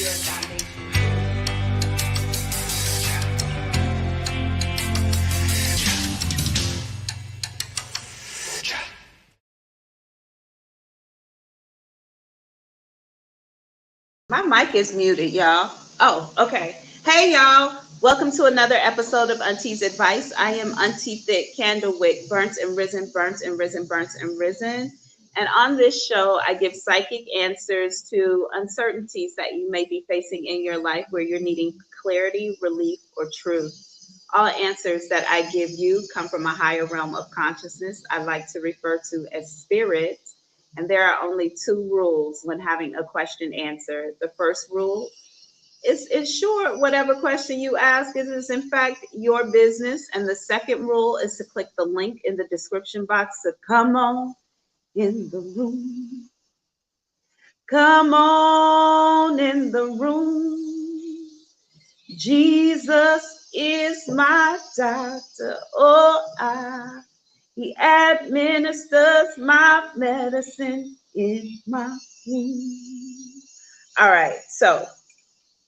your foundation. My mic is muted, y'all. Oh, okay. Hey, y'all. Welcome to another episode of Auntie's Advice. I am Auntie Thick Candlewick, burnt and risen, burnt and risen, burnt and risen. And on this show, I give psychic answers to uncertainties that you may be facing in your life where you're needing clarity, relief, or truth. All answers that I give you come from a higher realm of consciousness I like to refer to as spirit. And there are only two rules when having a question answered. The first rule is sure whatever question you ask is in fact your business. And the second rule is to click the link in the description box to come on in the room. Come on in the room. Jesus is my doctor. He administers my medicine in my room. All right, so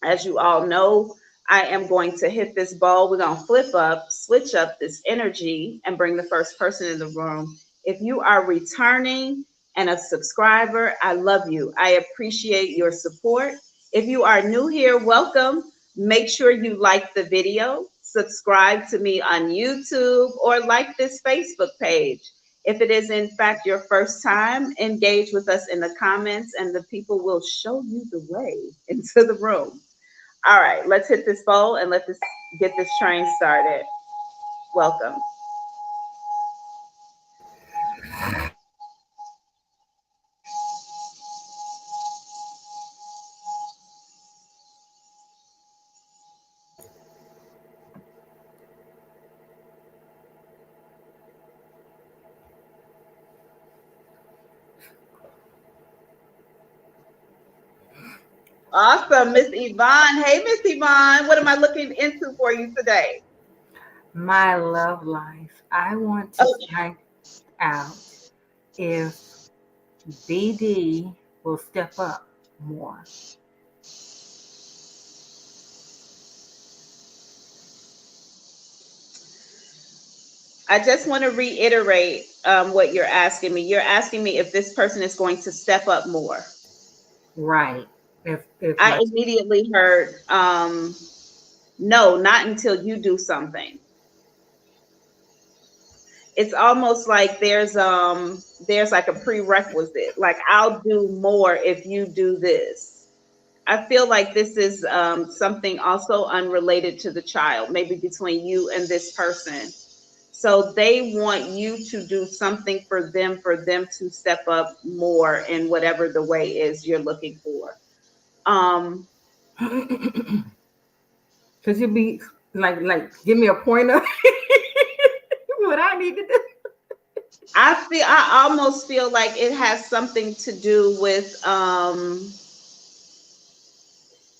as you all know, I am going to hit this ball. We're going to switch up this energy, and bring the first person in the room. If you are returning and a subscriber, I love you. I appreciate your support. If you are new here, welcome. Make sure you like the video, subscribe to me on YouTube, or like this Facebook page. If it is in fact your first time, engage with us in the comments and the people will show you the way into the room. All right, let's hit this bowl and let's get this train started. Welcome. Awesome, Miss Evaughn. Hey, Miss Evaughn, what am I looking into for you today? My love life. I want to find out if BD will step up more. I just want to reiterate what you're asking me. You're asking me if this person is going to step up more. Right. If I immediately heard, no, not until you do something. It's almost like there's like a prerequisite. Like, I'll do more if you do this. I feel like this is something also unrelated to the child, maybe between you and this person. So they want you to do something for them to step up more in whatever the way is you're looking for. Could you be like give me a pointer? What I need to do? I almost feel like it has something to do with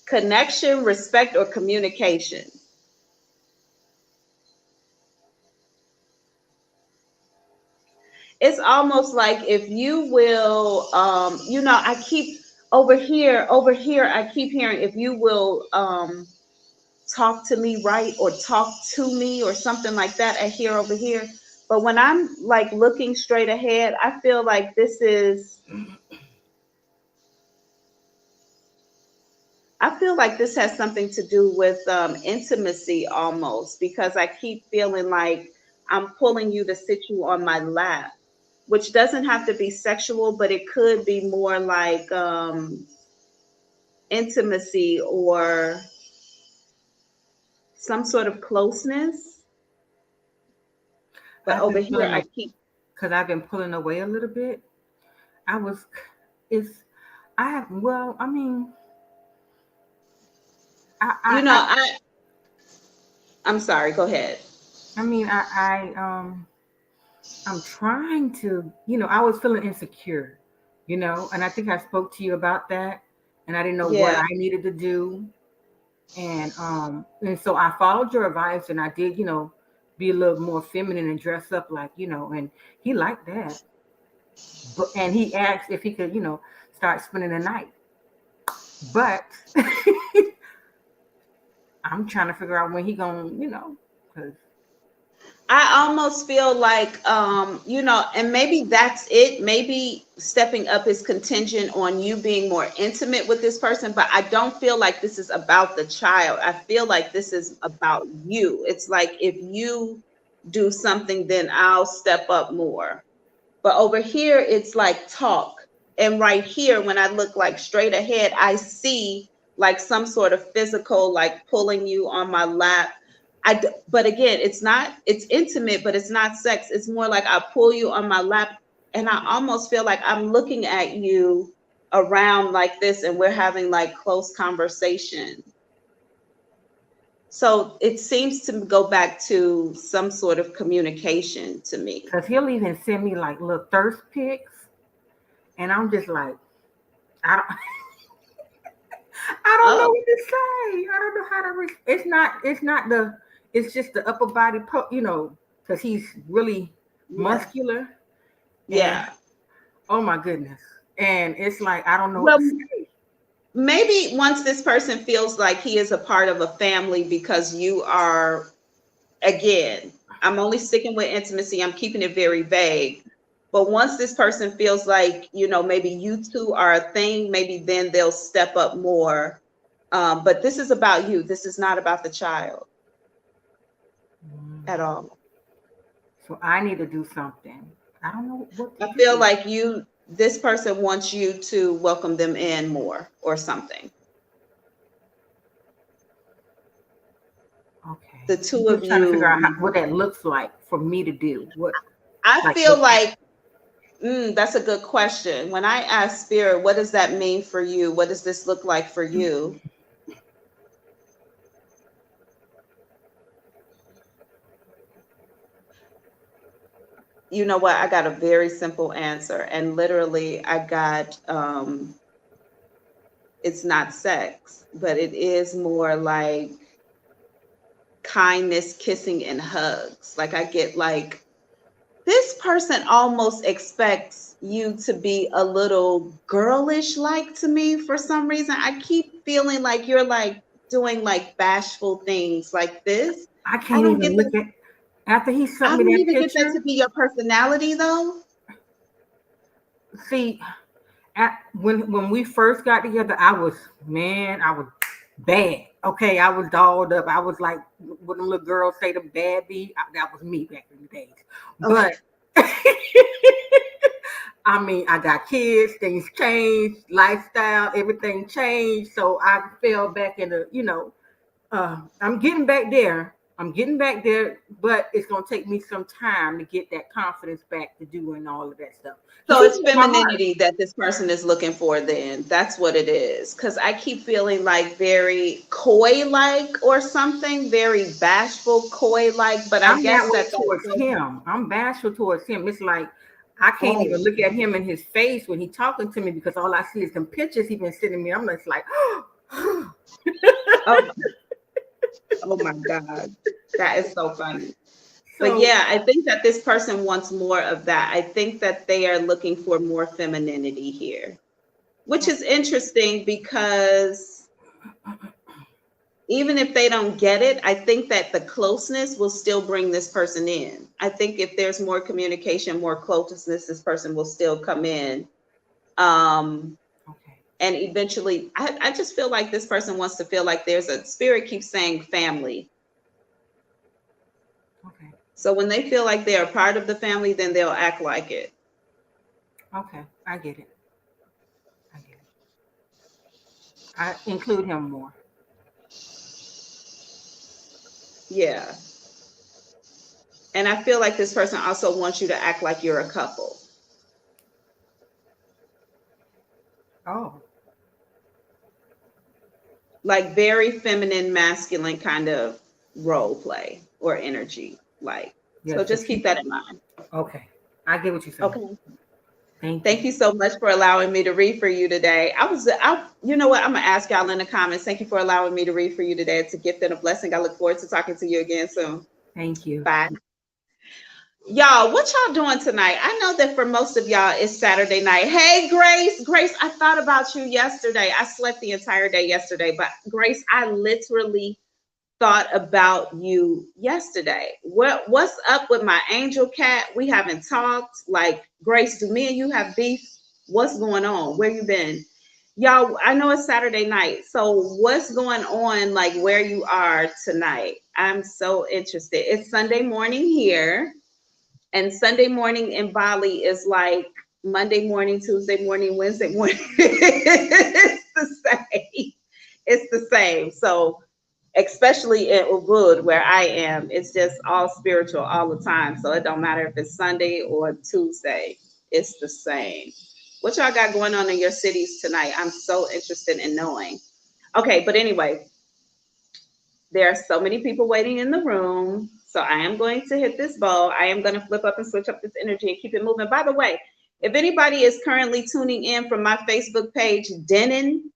connection, respect, or communication. It's almost like if you will, I keep over here, I keep hearing if you will talk to me right, or talk to me, or something like that. I hear over here. But when I'm like looking straight ahead, I feel like this has something to do with intimacy almost, because I keep feeling like I'm pulling you to sit you on my lap, which doesn't have to be sexual, but it could be more like intimacy or some sort of closeness. But over here, I keep, because I've been pulling away a little bit. I'm sorry, go ahead. I'm trying to, I was feeling insecure, and I think I spoke to you about that, and I didn't know what I needed to do. And so I followed your advice, and I did, be a little more feminine and dress up like, and he liked that. And he asked if he could, start spending the night. But I'm trying to figure out when he gonna, because I almost feel like, and maybe that's it. Maybe stepping up is contingent on you being more intimate with this person, but I don't feel like this is about the child. I feel like this is about you. It's like if you do something, then I'll step up more. But over here, it's like talk. And right here, when I look like straight ahead, I see like some sort of physical, like pulling you on my lap. But again, it's intimate, but it's not sex. It's more like I pull you on my lap and I almost feel like I'm looking at you around like this and we're having like close conversation. So it seems to go back to some sort of communication to me. because he'll even send me like little thirst pics, and I'm just like, I don't, I don't know Oh, what to say. I don't know how to. It's just the upper body, because he's really yeah. muscular, and Yeah. oh my goodness, and it's like I don't know what Well, to say. maybe once this person feels like he is a part of a family because you are, again, I'm only sticking with intimacy, I'm keeping it very vague. But once this person feels like, maybe you two are a thing, maybe then they'll step up more. But this is about you. This is not about the child Mm. at all. So I need to do something. I don't know what to I feel do. like this person wants you to welcome them in more or something. Okay, The I'm two of just trying to figure out you, what that looks like for me to do. What, I like, feel like, that's a good question. When I ask spirit, what does that mean for you? What does this look like for you? You know what? I got a very simple answer. And literally, I got, it's not sex, but it is more like kindness, kissing, and hugs. Like I get like, this person almost expects you to be a little girlish like to me for some reason. I keep feeling like you're like doing like bashful things like this. I I can't don't get even that. look at after he sent I me don't that even get that to picture. be your personality though. See, when we first got together, I was bad. Okay, I was dolled up. I was like what them little girls say, the bad bee. That was me back in the days. Okay. But I mean, I got kids, things changed, lifestyle, everything changed. So I fell back into, I'm getting back there. I'm getting back there, but it's gonna take me some time to get that confidence back to doing all of that stuff. Because So he it's broke my heart. femininity that this person is looking for then. That's what it is. Cause I keep feeling like very coy like or something, very bashful, coy like, but I I'm that guess way that towards him. I'm bashful towards him. It's like I can't oh, even look at him in his face when he's talking to me because all I see is them pictures he's been sending me. I'm just like, oh, oh my God. That is so funny. But so yeah, I think that this person wants more of that. I think that they are looking for more femininity here, which is interesting because even if they don't get it, I think that the closeness will still bring this person in. I think if there's more communication, more closeness, this person will still come in. Um, okay, and eventually, I just feel like this person wants to feel like there's a spirit keeps saying family. okay, So when they feel like they're a part of the family, then they'll act like it. okay. I get it. I get it. I include him more. Yeah. And I feel like this person also wants you to act like you're a couple, Oh, like very feminine, masculine kind of role play or energy. Like, yeah. so So just she. keep that in mind. Okay, I get what you're saying. Okay. Thank you. Thank you so much for allowing me to read for you today. You know what? I'm gonna ask y'all in the comments. Thank you for allowing me to read for you today. It's a gift and a blessing. I look forward to talking to you again soon. Thank you. Bye. Y'all, what y'all doing tonight? I know that for most of y'all, it's Saturday night. Hey, Grace. Grace, I thought about you yesterday. I slept the entire day yesterday, but Grace, I literally thought about you yesterday. What's up with my angel cat? We haven't talked. Like, Grace, do me and you have beef? What's going on? Where you been? Y'all, I know it's Saturday night. So what's going on, like where you are tonight? I'm so interested. It's Sunday morning here. And Sunday morning in Bali is like Monday morning, Tuesday morning, Wednesday morning. It's the same. It's the same. So especially in Ubud where I am, it's just all spiritual all the time. So it don't matter if it's Sunday or Tuesday, it's the same. What y'all got going on in your cities tonight? I'm so interested in knowing. Okay, but anyway, there are so many people waiting in the room. So I am going to hit this bowl. I am going to flip up and switch up this energy and keep it moving. By the way, if anybody is currently tuning in from my Facebook page, Denon,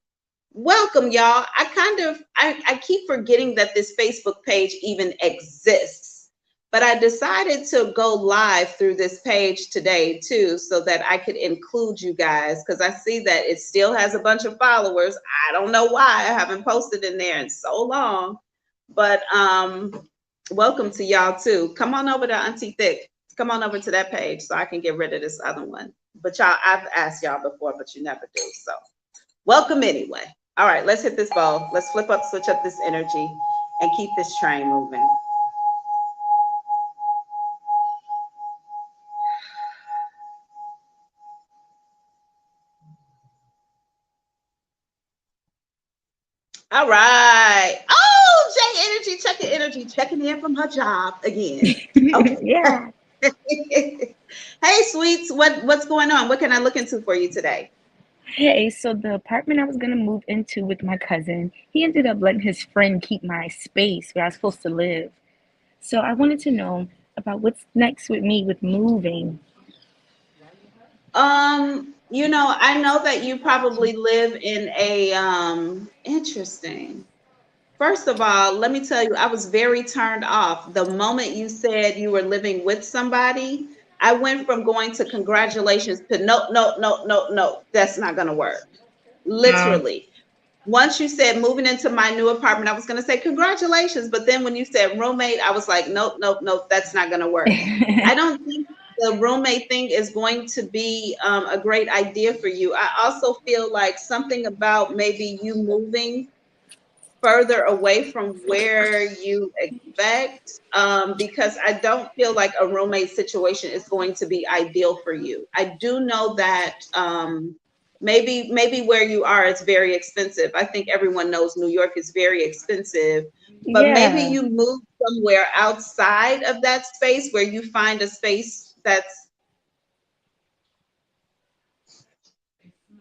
welcome, y'all. I keep forgetting that this Facebook page even exists, but I decided to go live through this page today too, so that I could include you guys, because I see that it still has a bunch of followers. I don't know why. I haven't posted in there in so long, but welcome to y'all too. Come on over to Auntie Thick. Come on over to that page so I can get rid of this other one. But y'all, I've asked y'all before, but you never do. So welcome anyway. All right, let's hit this ball. Let's flip up, switch up this energy, and keep this train moving. All right. Oh, Jay Energy, checking in from her job again. Okay. Yeah. Hey, sweets, what's going on? What can I look into for you today? Hey, so the apartment I was gonna move into with my cousin, he ended up letting his friend keep my space where I was supposed to live. So I wanted to know about what's next with me with moving. I know that you probably live in a interesting. First of all, let me tell you, I was very turned off. The moment you said you were living with somebody, I went from going to congratulations to no, no, no, no, no, that's not going to work. Um, Literally. Once you said moving into my new apartment, I was going to say congratulations. But then when you said roommate, I was like, nope, nope, nope, that's not going to work. I don't think the roommate thing is going to be a great idea for you. I also feel like something about maybe you moving further away from where you expect, because I don't feel like a roommate situation is going to be ideal for you. I do know that maybe where you are is very expensive. I think everyone knows New York is very expensive, but maybe yeah. you move somewhere outside of that space where you find a space that's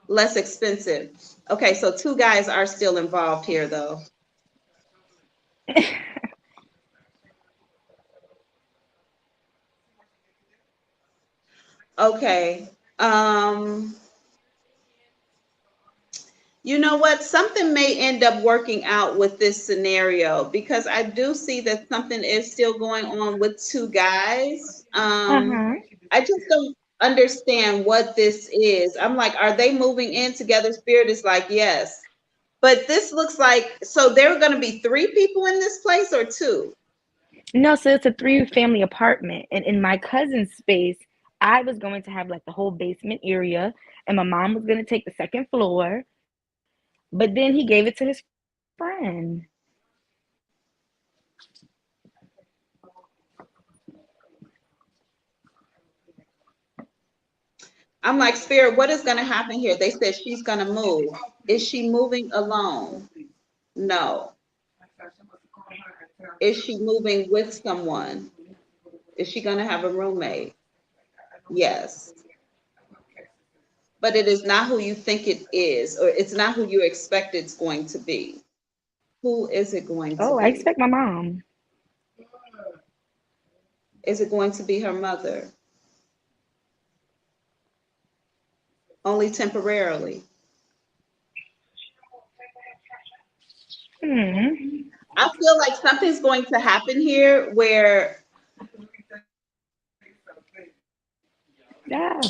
less expensive. Okay, so two guys are still involved here though. Okay. Um, you know what? Something may end up working out with this scenario because I do see that something is still going on with two guys. Uh-huh. I just don't understand what this is. I'm like, are they moving in together? Spirit is like, yes. But this looks like, so there are going to be three people in this place or two? No, so it's a three-family apartment, and in my cousin's space, I was going to have like the whole basement area, and my mom was gonna take the second floor, but then he gave it to his friend. I'm like, Spirit, what is going to happen here? They said she's going to move. Is she moving alone? No. Is she moving with someone? Is she going to have a roommate? Yes. But it is not who you think it is, or it's not who you expect it's going to be. Who is it going to Oh, I be? expect my mom. Is it going to be her mother? Only temporarily. Hmm. I feel like something's going to happen here where Yeah.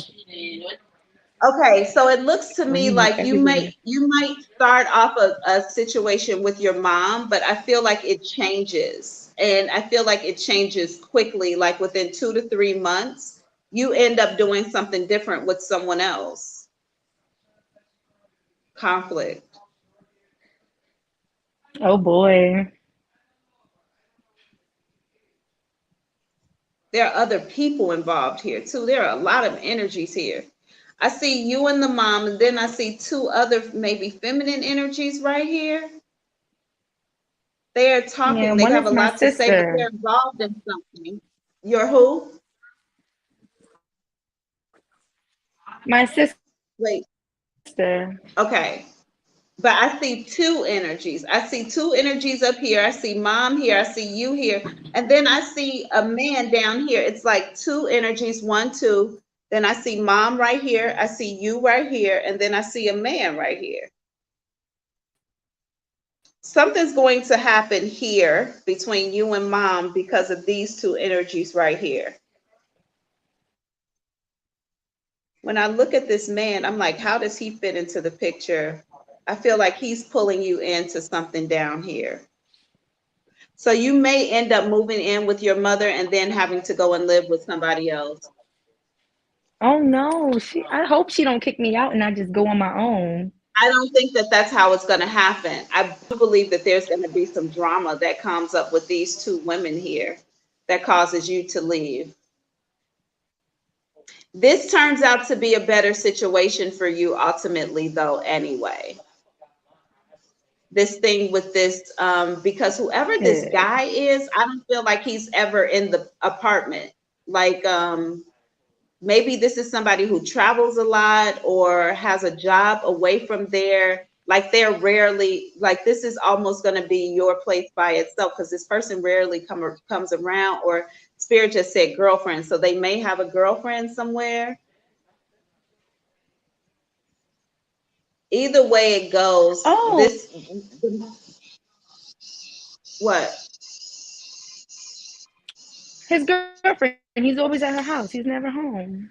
Okay, so it looks to Well, me he needs like everything. you might start off a situation with your mom, but I feel like it changes. And I feel like it changes quickly, like within 2 to 3 months, you end up doing something different with someone else. Conflict. Oh boy. There are other people involved here too. There are a lot of energies here. I see you and the mom, and then I see two other maybe feminine energies right here. They are Yeah, talking, they one have is a my lot to say, but sister. they're involved in something. You're who? My sister. Wait, okay. But I see two energies. I see two energies up here. I see mom here. I see you here. And then I see a man down here. It's like two energies, one, two. Then I see mom right here. I see you right here. And then I see a man right here. Something's going to happen here between you and mom because of these two energies right here. When I look at this man, I'm like, how does he fit into the picture? I feel like he's pulling you into something down here. So you may end up moving in with your mother and then having to go and live with somebody else. Oh no, I hope she don't kick me out and I just go on my own. I don't think that that's how it's going to happen. I do believe that there's going to be some drama that comes up with these two women here that causes you to leave. This turns out to be a better situation for you ultimately, though, anyway. This thing with this, because whoever this Good. guy is, I don't feel like he's ever in the apartment. Like, maybe this is somebody who travels a lot or has a job away from there. Like they're rarely, like this is almost going to be your place by itself because this person rarely comes around, or spirit just said girlfriend. So they may have a girlfriend somewhere. Either way it goes, Oh, this, what? his girlfriend. He's always at her house. He's never home.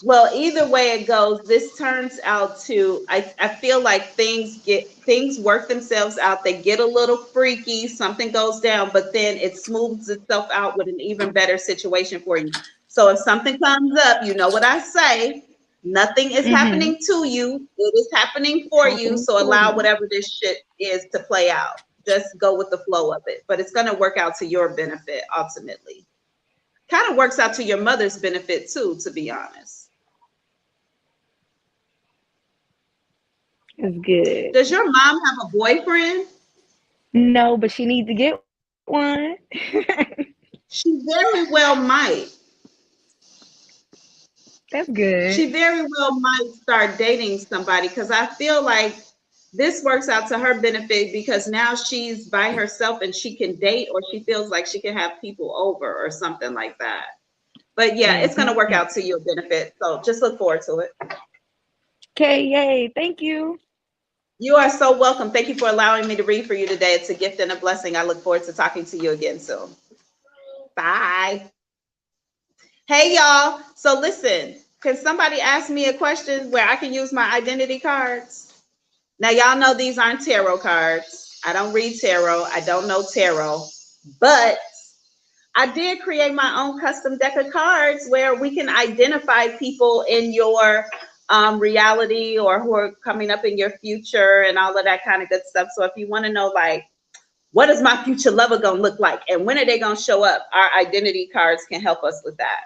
Well, either way it goes, this turns out to, I feel like things work themselves out. They get a little freaky, something goes down, but then it smooths itself out with an even better situation for you. So if something comes up, you know what I say, nothing is Mm-hmm. happening to you. It is happening It's for you. happening So for allow me. whatever this shit is to play out. Just go with the flow of it. But it's going to work out to your benefit ultimately. Kind of works out to your mother's benefit too, to be honest. It's good. Does your mom have a boyfriend? No, but she needs to get one. She very well might. That's good. She very well might start dating somebody because I feel like this works out to her benefit because now she's by herself and she can date, or she feels like she can have people over or something like that. But yeah, it's going to work Mm-hmm. out to your benefit. So just look forward to it. Okay, yay. Thank you. You are so welcome. Thank you for allowing me to read for you today. It's a gift and a blessing. I look forward to talking to you again soon. Bye. Hey, y'all. So listen, can somebody ask me a question where I can use my identity cards? Now, y'all know these aren't tarot cards. I don't read tarot. I don't know tarot. But I did create my own custom deck of cards where we can identify people in your reality, or who are coming up in your future and all of that kind of good stuff. So if you want to know, like, what is my future lover going to look like? And when are they going to show up? Our identity cards can help us with that.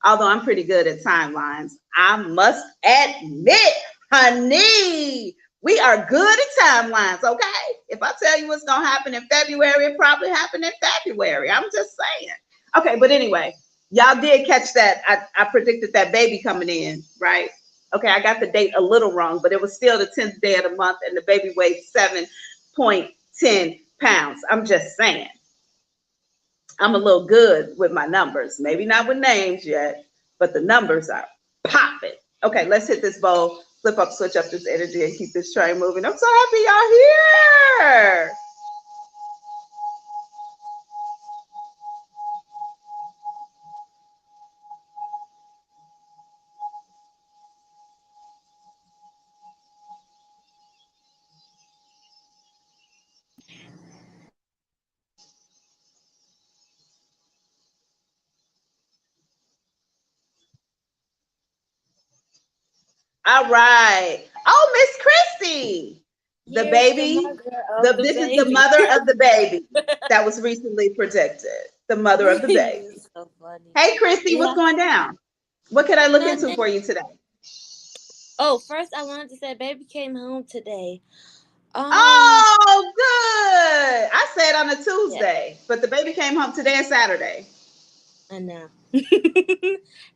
Although I'm pretty good at timelines, I must admit, honey, we are good at timelines, okay? If I tell you what's going to happen in February, it probably happened in February. I'm just saying. Okay, but anyway, y'all did catch that. I predicted that baby coming in, right? Okay, I got the date a little wrong, but it was still the 10th day of the month, and the baby weighed 7.10 pounds. I'm just saying. I'm a little good with my numbers. Maybe not with names yet, but the numbers are popping. Okay, let's hit this bowl, flip up, switch up this energy, and keep this train moving. I'm so happy y'all here. All right. Oh, Miss Krissy, the Here's the baby. mother of the This is the baby. mother of the baby that was recently protected. The mother of the baby. It's so funny. Hey, Krissy, what's Yeah. going down? What can I look into Nothing. for you today? Oh, first I wanted to say baby came home today. Um, Oh, good. I said on a yeah, Tuesday, but the baby came home today and Saturday. I know.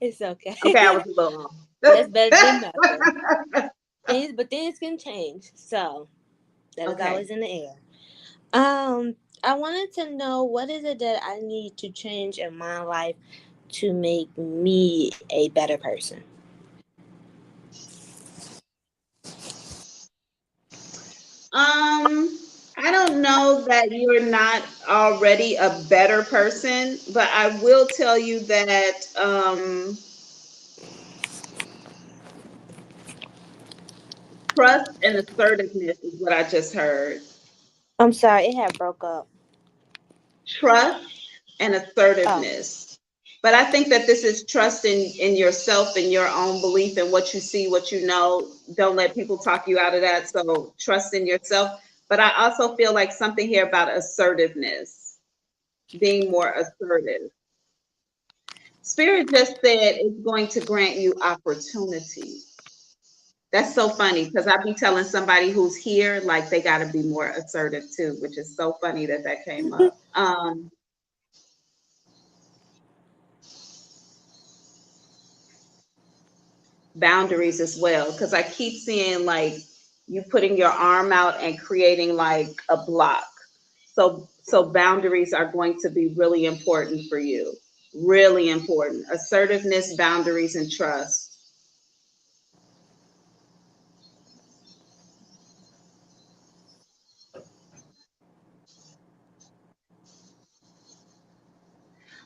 It's Okay, I was okay. a little That's better than off. nothing. Things can change. So that is Okay. always in the air. Um, I wanted to know what is it that I need to change in my life to make me a better person. Um, I don't know that you're not already a better person, but I will tell you that trust and assertiveness is what I just heard. I'm sorry, it had broke up. Trust and Oh, assertiveness. But I think that this is trust in yourself and your own belief in what you see, what you know. Don't let people talk you out of that. So trust in yourself. But I also feel like something here about assertiveness, being more assertive. Spirit just said it's going to grant you opportunity. That's so funny because I be telling somebody who's here like they got to be more assertive too, which is so funny that that came up. Boundaries as well because I keep seeing like you putting your arm out and creating like a block. So boundaries are going to be really important for you. Really important. Assertiveness, boundaries, and trust.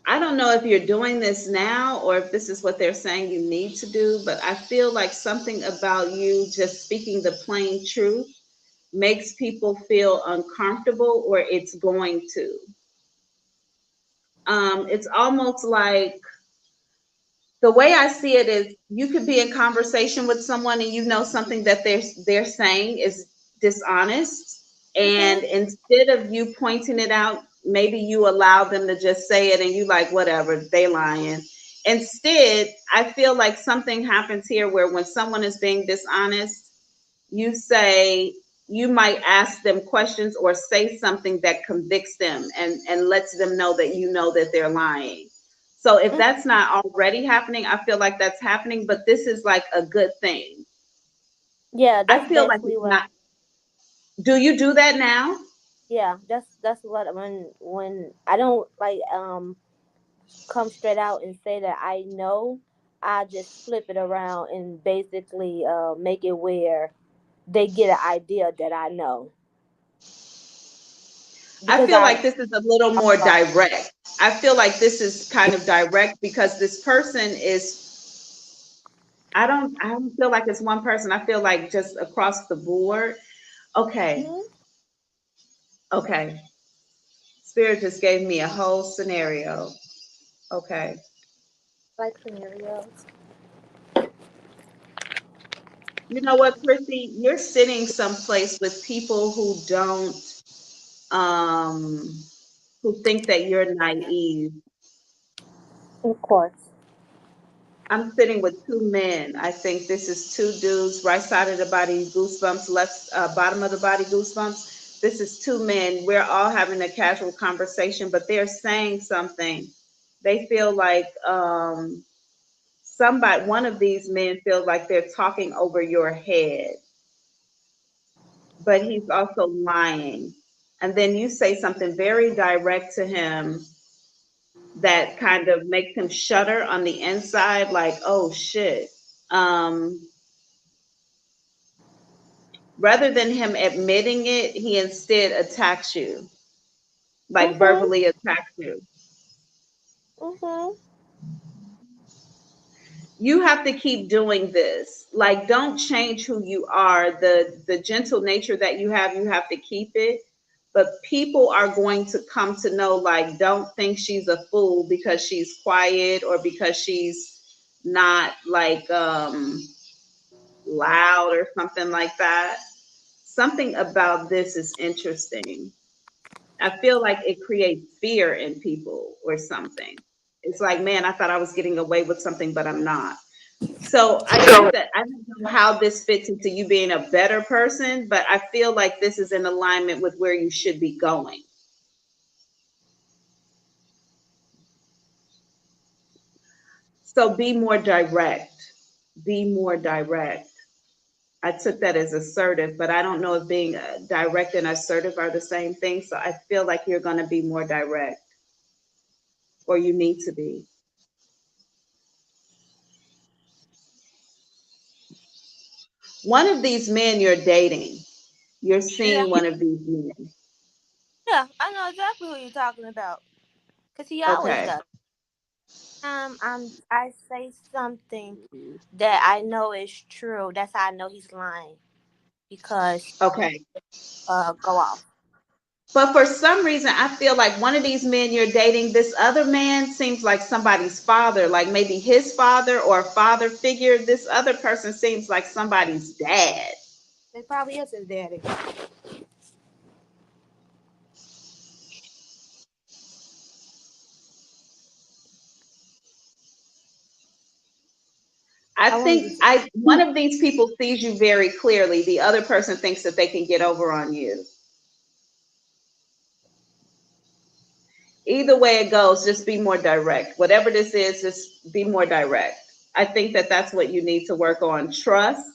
I don't know if you're doing this now or if this is what they're saying you need to do, but I feel like something about you just speaking the plain truth makes people feel uncomfortable or it's going to. It's almost like the way I see it is you could be in conversation with someone and you know something that they're saying is dishonest, okay. and instead of you pointing it out, maybe you allow them to just say it and you like whatever, they lying. Instead, I feel like something happens here where when someone is being dishonest, you say you might ask them questions or say something that convicts them and lets them know that you know that they're lying. So if Mm, that's not already happening, I feel like that's happening, but this is like a good thing. yeah, I that's feel like basically it's what. not. Do you do that now? Yeah, that's what when I don't like come straight out and say that I know. I just flip it around and basically make it where they get an idea that I know I because feel like this is a little I'm more right. direct. I feel like this is kind of direct because this person is, I don't feel like it's one person. I feel like just across the board. Okay. Mhm. Okay. Spirit just gave me a whole scenario. Okay. Like scenarios. You know what, Krissy? You're sitting someplace with people um, who think that you're naive. Of course. I'm sitting with two men. I think this is two dudes, right side of the body goosebumps, left bottom of the body goosebumps. This is two men. We're all having a casual conversation, but they're saying something. They feel like somebody, one of these men feels like they're talking over your head, but he's also lying. And then you say something very direct to him that kind of makes him shudder on the inside, like, oh shit. Um, Rather than him admitting it, he instead attacks you, like Mhm. verbally attacks you. Mhm. You have to keep doing this. Like, don't change who you are. The gentle nature that you have to keep it. but people are going to come to know, like, don't think she's a fool because she's quiet or because she's not like loud or something like that. Something about this is interesting. I feel like it creates fear in people or something. It's like, man, I thought I was getting away with something, but I'm not. So I think that I don't know how this fits into you being a better person, but I feel like this is in alignment with where you should be going. So be more direct. Be more direct. I took that as assertive, but I don't know if being direct and assertive are the same thing. So I feel like you're going to be more direct, or you need to be. One of these men you're dating, you're Yeah, seeing one of these men. yeah, I know exactly who you're talking about. Cause he always Okay. does. I say something that I know is true. That's how I know he's lying because Okay. go off. But for some reason, I feel like one of these men you're dating, this other man seems like somebody's father, like maybe his father or a father figure. This other person seems like somebody's dad. It probably is his daddy. I I wanted to think say, I one of these people sees you very clearly. The other person thinks that they can get over on you. Either way it goes, just be more direct. Whatever this is, just be more direct. I think that that's what you need to work on. Trust.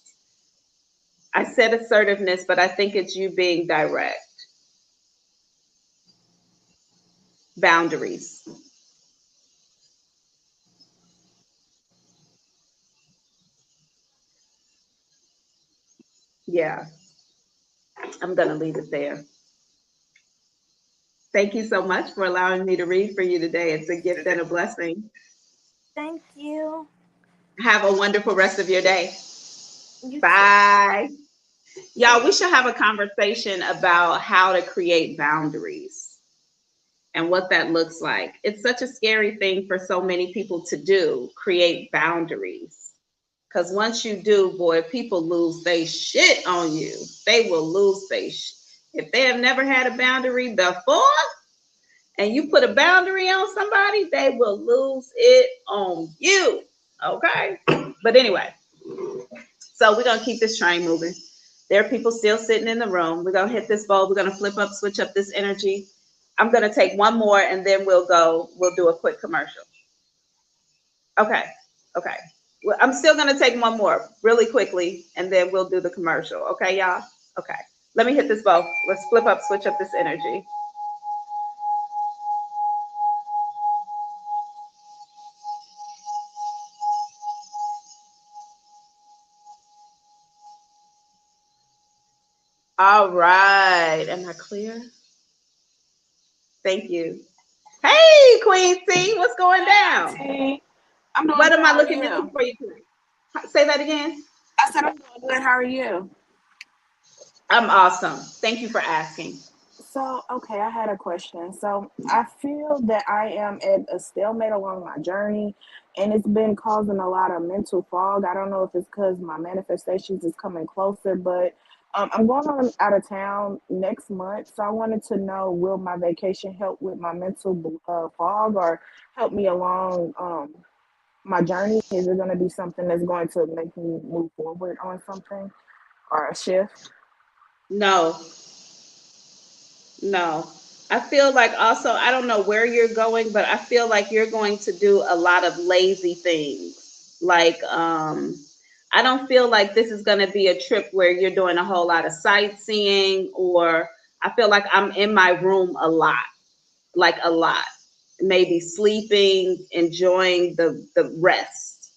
I said assertiveness, but I think it's you being direct. Boundaries. Yeah, I'm going to leave it there. Thank you so much for allowing me to read for you today. It's a gift and a blessing. thank you. Have a wonderful rest of your day. You too. Bye. Y'all, we should have a conversation about how to create boundaries and what that looks like. It's such a scary thing for so many people to do, create boundaries. Because once you do, boy, people lose they shit on you. They will lose they if they have never had a boundary before and you put a boundary on somebody, they will lose it on you. Okay? But anyway, so we're gonna keep this train moving. There are people still sitting in the room. We're gonna hit this bulb. We're gonna flip up, switch up this energy. I'm gonna take one more and then we'll go. We'll do a quick commercial. Okay. Okay. Well, I'm still gonna take one more really quickly and then we'll do the commercial. Okay, y'all? Okay. Let me hit this bulb. Let's flip up, switch up this energy. All right. Am I clear? Thank you. Hey, Queen C, what's going down? Auntie, I'm doing What good. am I How are looking into you? for you? Say that again. I said I'm doing good. How are you? I'm awesome. Thank you for asking. So, okay, I had a question. So, I feel that I am at a stalemate along my journey, and it's been causing a lot of mental fog. I don't know if it's because my manifestations is coming closer, but I'm going on out of town next month. So, I wanted to know, will my vacation help with my mental fog or help me along my journey? Is it going to be something that's going to make me move forward on something or a shift? No, no. I feel like also, I don't know where you're going, but I feel like you're going to do a lot of lazy things. Like, I don't feel like this is going to be a trip where you're doing a whole lot of sightseeing, or I feel like I'm in my room a lot, like a lot. Maybe sleeping, enjoying the rest.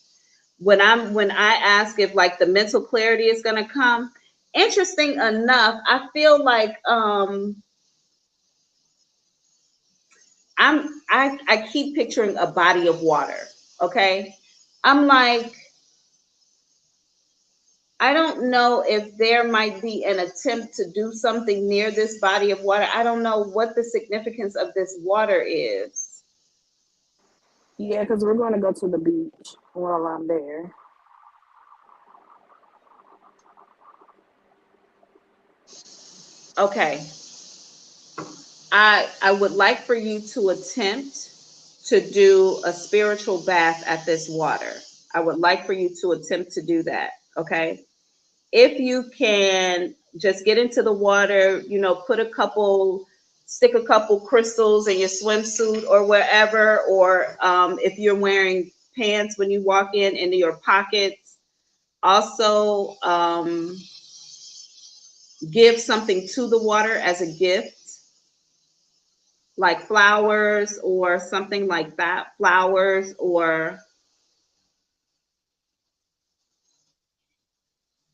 When I ask if like the mental clarity is going to come, interesting enough, I feel like I keep picturing a body of water. Okay, I'm like, I don't know if there might be an attempt to do something near this body of water. I don't know what the significance of this water is. Yeah, because we're going to go to the beach while I'm there. Okay. I would like for you to attempt to do a spiritual bath at this water. I would like for you to attempt to do that. Okay. If you can just get into the water, stick a couple crystals in your swimsuit or wherever, or if you're wearing pants when you walk into your pockets, also give something to the water as a gift, like flowers or something like that, flowers or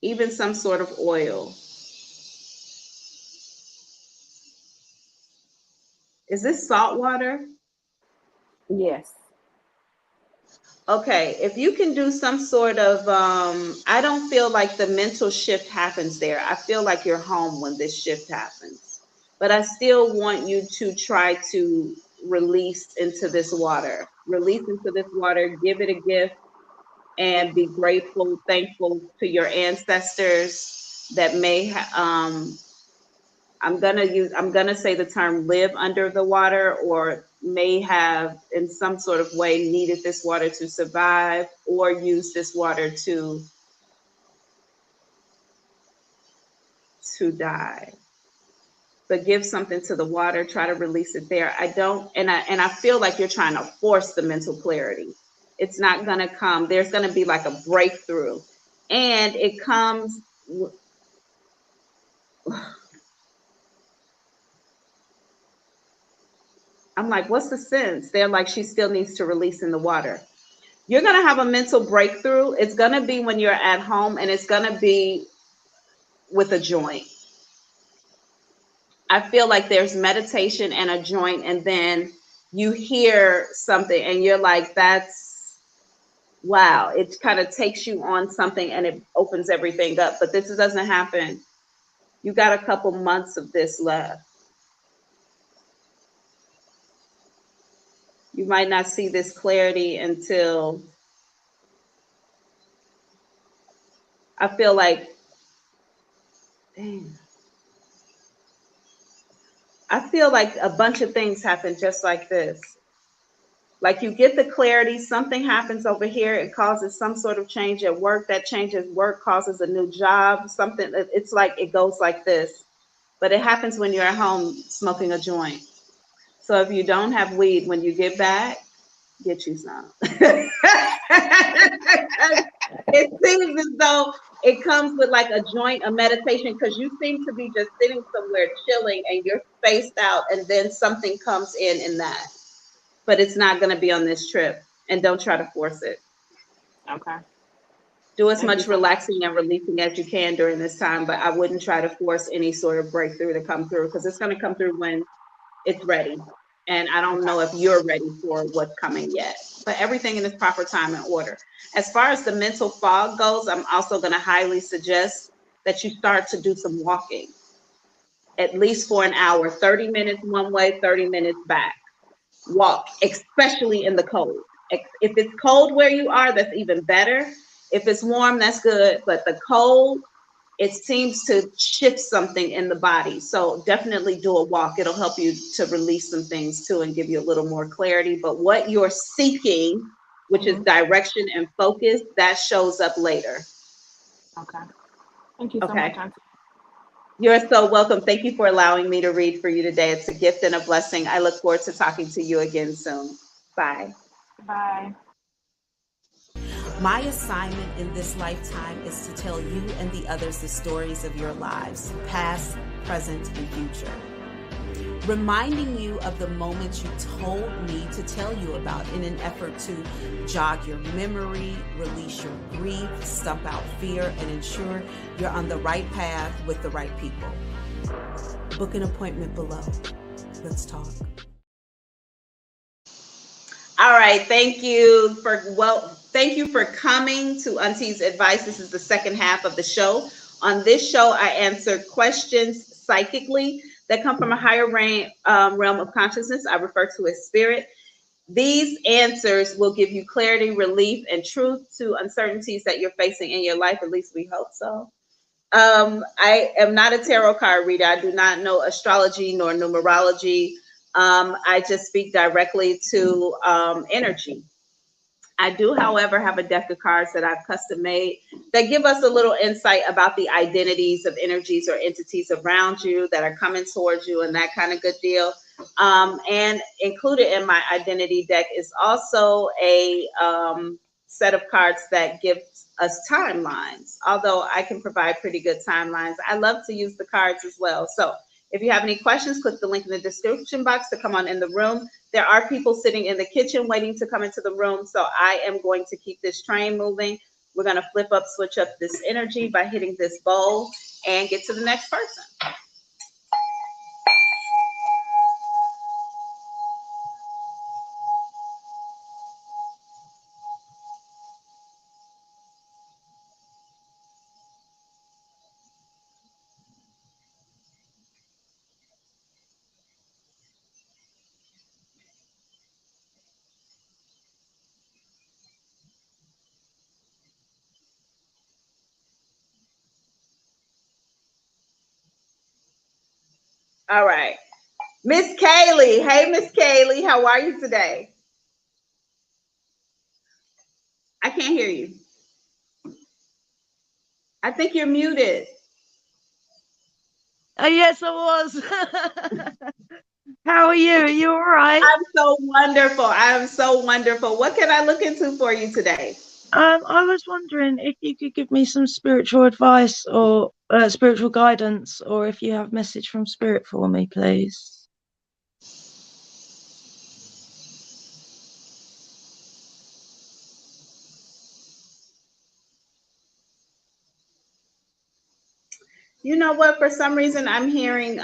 even some sort of oil. Is this salt water? Yes. Okay, if you can do some sort of, I don't feel like the mental shift happens there. I feel like you're home when this shift happens. But I still want you to try to release into this water. Release into this water, give it a gift, and be grateful, thankful to your ancestors that I'm gonna say the term live under the water, or may have in some sort of way needed this water to survive or use this water to die. But give something to the water, try to release it there. I don't and I feel like you're trying to force the mental clarity. It's not gonna come. There's gonna be like a breakthrough. And it comes I'm like, what's the sense? They're like, she still needs to release in the water. You're going to have a mental breakthrough. It's going to be when you're at home, and it's going to be with a joint. I feel like there's meditation and a joint, and then you hear something and you're like, that's wow. It kind of takes you on something and it opens everything up. But this doesn't happen. You got a couple months of this left. You might not see this clarity until I feel like, dang. I feel like a bunch of things happen just like this. Like you get the clarity, something happens over here, it causes some sort of change at work. That change at work causes a new job, something. It's like it goes like this. But it happens when you're at home smoking a joint. So if you don't have weed when you get back, get you some. It seems as though it comes with like a joint, a meditation, because you seem to be just sitting somewhere chilling and you're spaced out, and then something comes in that. But it's not going to be on this trip, and don't try to force it. Okay. Do as Thank you much so much. relaxing and releasing as you can during this time, but I wouldn't try to force any sort of breakthrough to come through, because it's going to come through when it's ready. And I don't know if you're ready for what's coming yet, but everything in its proper time and order. As far as the mental fog goes, I'm also going to highly suggest that you start to do some walking, at least for an hour, 30 minutes one way, 30 minutes back. Walk, especially in the cold. If it's cold where you are, that's even better. If it's warm, that's good. But the cold, it seems to shift something in the body. So definitely do a walk. It'll help you to release some things too and give you a little more clarity. But what you're seeking, which is direction and focus, that shows up later. Okay. Thank you so Okay. much, Auntie. You're so welcome. Thank you for allowing me to read for you today. It's a gift and a blessing. I look forward to talking to you again soon. Bye. Bye. My assignment in this lifetime is to tell you and the others the stories of your lives, past, present, and future. Reminding you of the moments you told me to tell you about in an effort to jog your memory, release your grief, stump out fear, and ensure you're on the right path with the right people. Book an appointment below. Let's talk. All All right. Thank you for coming to Auntie's Advice. This is the second half of the show. On this show, I answer questions psychically that come from a higher realm of consciousness. I refer to as spirit. These answers will give you clarity, relief, and truth to uncertainties that you're facing in your life. At least we hope so. I am not a tarot card reader. I do not know astrology nor numerology. I just speak directly to energy. I do, however, have a deck of cards that I've custom made that give us a little insight about the identities of energies or entities around you that are coming towards you and that kind of good deal. And included in my identity deck is also a set of cards that give us timelines. Although I can provide pretty good timelines, I love to use the cards as well. So if you have any questions, click the link in the description box to come on in the room. There are people sitting in the kitchen waiting to come into the room, so I am going to keep this train moving. We're going to switch up this energy by hitting this bowl and get to the next person. All right. Miss Kayleigh. Hey, Miss Kayleigh. How are you today? I can't hear you. I think you're muted. Oh, yes, I was. How are you? Are you all right? I'm so wonderful. I am so wonderful. What can I look into for you today? I was wondering if you could give me some spiritual advice or spiritual guidance, or if you have a message from Spirit for me, please. You know what? For some reason, I'm hearing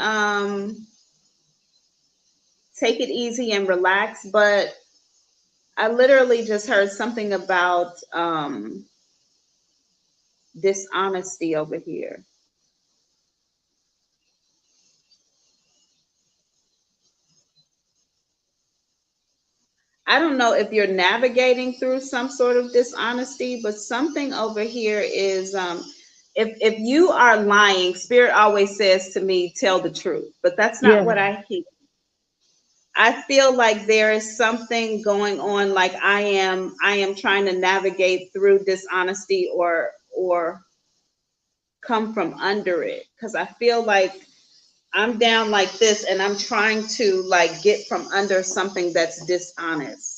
take it easy and relax, but I literally just heard something about dishonesty over here. I don't know if you're navigating through some sort of dishonesty, but something over here is if you are lying, spirit always says to me, tell the truth, but that's not what I hear. I feel like there is something going on, like I am trying to navigate through dishonesty or come from under it, because I feel like I'm down like this and I'm trying to like get from under something that's dishonest.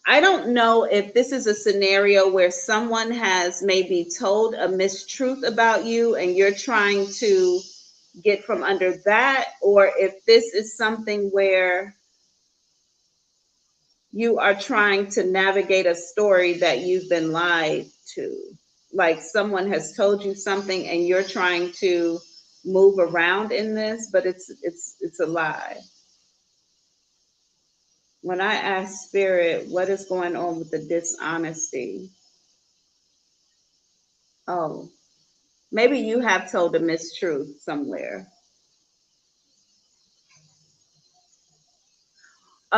I don't know if this is a scenario where someone has maybe told a mistruth about you and you're trying to get from under that, or if this is something where you are trying to navigate a story that you've been lied to. Like someone has told you something and you're trying to move around in this, but it's a lie. When I ask spirit, what is going on with the dishonesty? Oh, maybe you have told a mistruth somewhere.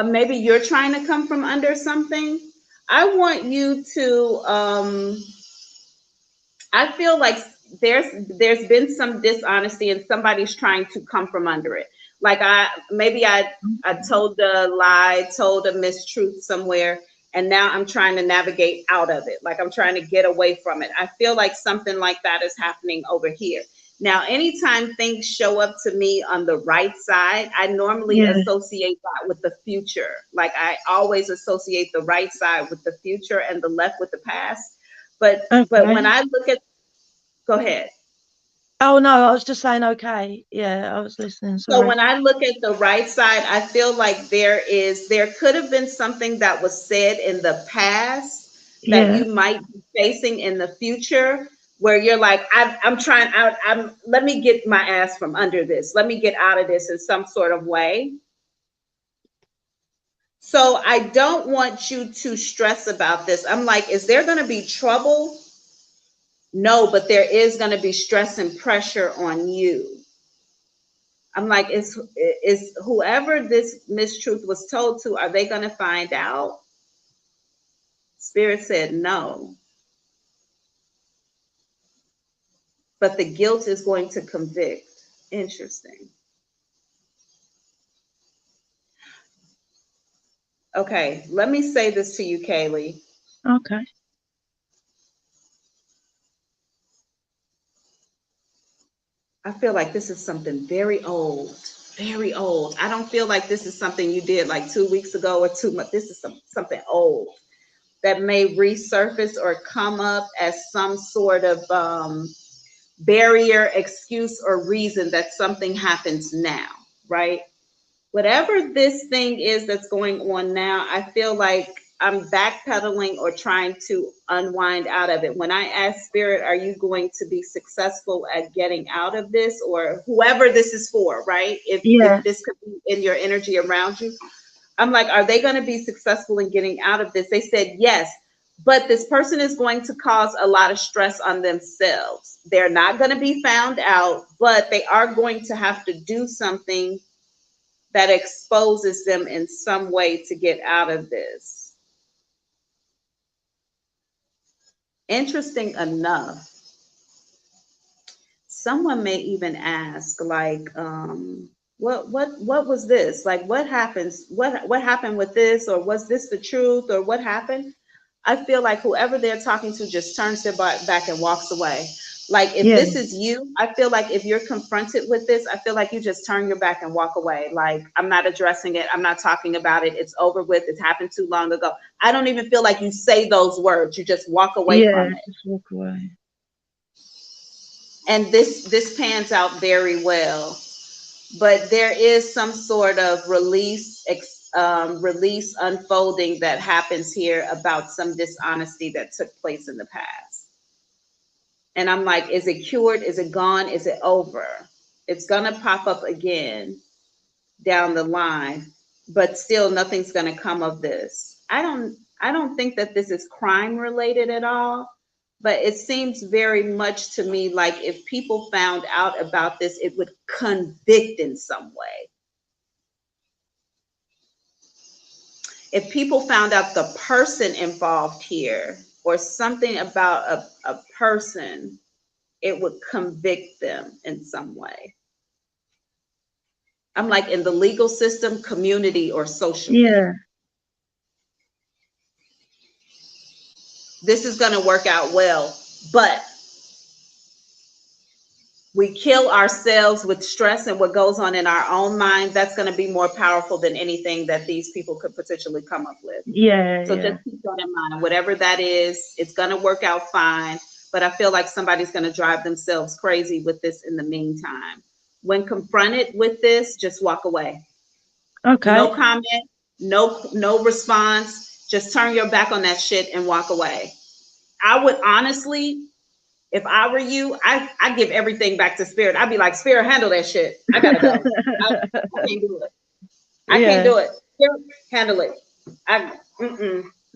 Maybe you're trying to come from under something. I want you to I feel like there's been some dishonesty and somebody's trying to come from under it. Like I told a lie, told a mistruth somewhere, and now I'm trying to navigate out of it. Like I'm trying to get away from it. I feel like something like that is happening over here. Now, anytime things show up to me on the right side, I normally associate that with the future. Like I always associate the right side with the future and the left with the past. But when I look at, go ahead. Oh no, I was just saying okay. Yeah, I was listening. Sorry. So when I look at the right side, I feel like there could have been something that was said in the past that you might be facing in the future, where you're like, I'm trying out, let me get my ass from under this. Let me get out of this in some sort of way. So I don't want you to stress about this. I'm like, is there going to be trouble? No, but there is going to be stress and pressure on you. I'm like, is whoever this mistruth was told to, are they going to find out? Spirit said no. But the guilt is going to convict. Interesting. Okay, let me say this to you, Kayleigh. Okay. I feel like this is something very old, very old. I don't feel like this is something you did like 2 weeks ago or 2 months. This is something old that may resurface or come up as some sort of barrier, excuse, or reason that something happens now, right? Whatever this thing is that's going on now, I feel like I'm backpedaling or trying to unwind out of it. When I ask Spirit, are you going to be successful at getting out of this, or whoever this is for, right? If this could be in your energy around you, I'm like, are they going to be successful in getting out of this? They said yes, but this person is going to cause a lot of stress on themselves. They're not going to be found out, but they are going to have to do something that exposes them in some way to get out of this. Interesting enough, someone may even ask, like, what was this? Like, what happens? What happened with this? Or was this the truth? Or what happened? I feel like whoever they're talking to just turns their back and walks away. Like, if this is you, I feel like if you're confronted with this, I feel like you just turn your back and walk away. Like, I'm not addressing it. I'm not talking about it. It's over with. It happened too long ago. I don't even feel like you say those words. You just walk away from it. Just walk away. And this pans out very well. But there is some sort of release unfolding that happens here about some dishonesty that took place in the past. And I'm like, is it cured? Is it gone? Is it over? It's gonna pop up again down the line, but still nothing's gonna come of this. I don't think that this is crime related at all, but it seems very much to me like if people found out about this, it would convict in some way. If people found out the person involved here or something about a person, it would convict them in some way. I'm like, in the legal system, community, or socially. Yeah. This is going to work out well, but we kill ourselves with stress and what goes on in our own mind. That's going to be more powerful than anything that these people could potentially come up with. So just keep that in mind. Whatever that is, it's going to work out fine. But I feel like somebody's going to drive themselves crazy with this in the meantime. When confronted with this, just walk away. Okay. No comment, no response. Just turn your back on that shit and walk away. I would honestly, if I were you, I give everything back to Spirit. I'd be like, Spirit, handle that shit. I gotta go. I can't do it. I can't do it. Spirit, handle it.